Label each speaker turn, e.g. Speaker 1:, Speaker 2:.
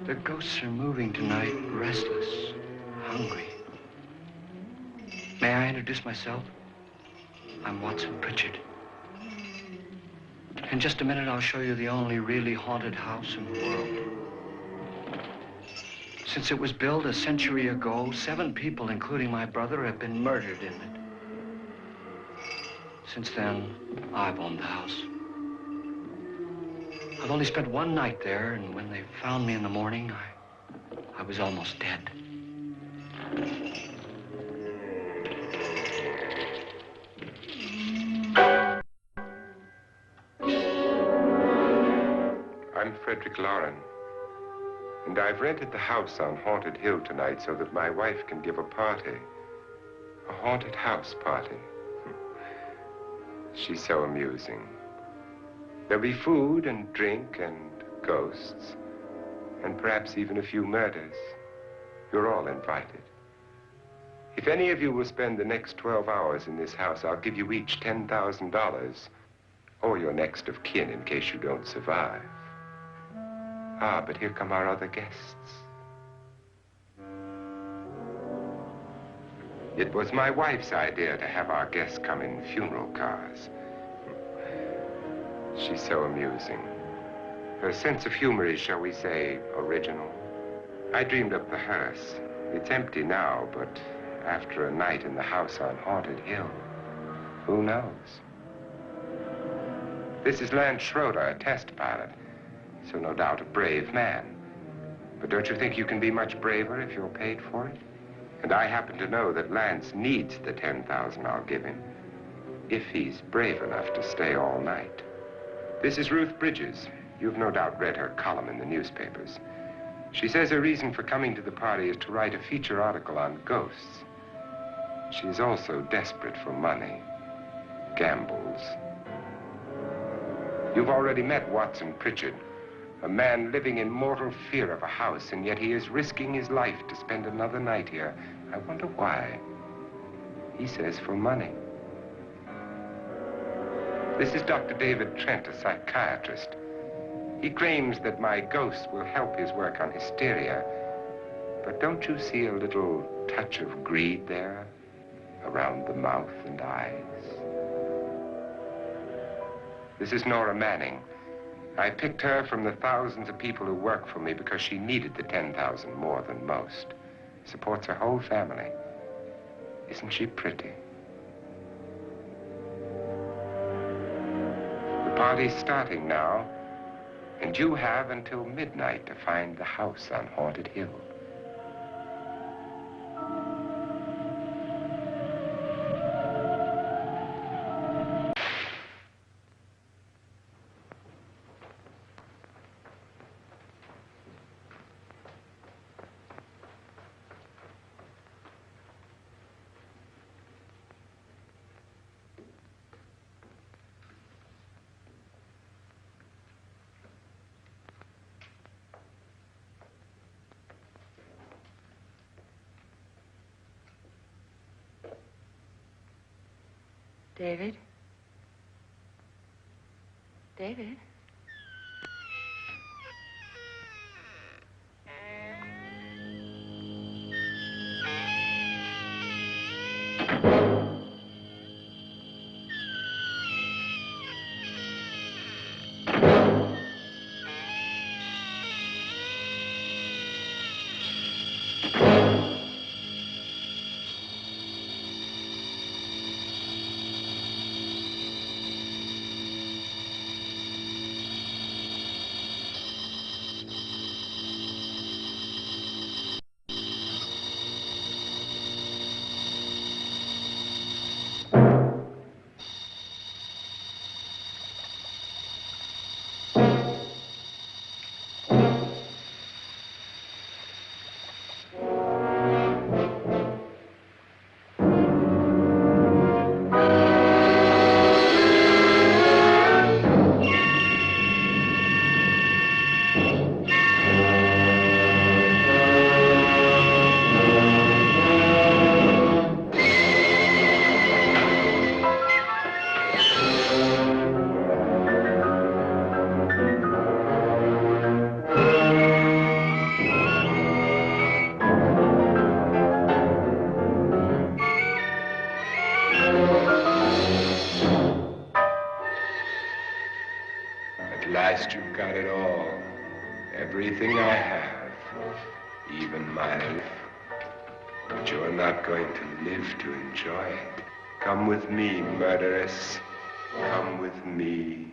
Speaker 1: The ghosts are moving tonight, restless, hungry. May I introduce myself? I'm Watson Pritchard. In just a minute, I'll show you the only really haunted house in the world. Since it was built a century ago, 7 people, including my brother, have been murdered in it. Since then, I've owned the house. I've only spent one night there, and when they found me in the morning, I was almost dead.
Speaker 2: I'm Frederick Lauren, and I've rented the house on Haunted Hill tonight so that my wife can give a party. A haunted house party. She's so amusing. There'll be food and drink and ghosts, and perhaps even a few murders. You're all invited. If any of you will spend the next 12 hours in this house, I'll give you each $10,000, or your next of kin in case you don't survive. Ah, but here come our other guests. It was my wife's idea to have our guests come in funeral cars. She's so amusing. Her sense of humor is, shall we say, original. I dreamed up the hearse. It's empty now, but after a night in the house on Haunted Hill, who knows? This is Lance Schroeder, a test pilot, so no doubt a brave man. But don't you think you can be much braver if you're paid for it? And I happen to know that Lance needs the $10,000 I'll give him, if he's brave enough to stay all night. This is Ruth Bridges. You've no doubt read her column in the newspapers. She says her reason for coming to the party is to write a feature article on ghosts. She's also desperate for money, gambles. You've already met Watson Pritchard, a man living in mortal fear of a house, and yet he is risking his life to spend another night here. I wonder why. He says for money. This is Dr. David Trent, a psychiatrist. He claims that my ghost will help his work on hysteria. But don't you see a little touch of greed there, around the mouth and eyes? This is Nora Manning. I picked her from the thousands of people who work for me because she needed the $10,000 more than most. Supports her whole family. Isn't she pretty? The party's starting now, and you have until midnight to find the house on Haunted Hill.
Speaker 3: David? David?
Speaker 2: At last you've got it all. Everything I have. Even my life. But you're not going to live to enjoy it. Come with me, murderess. Come with me.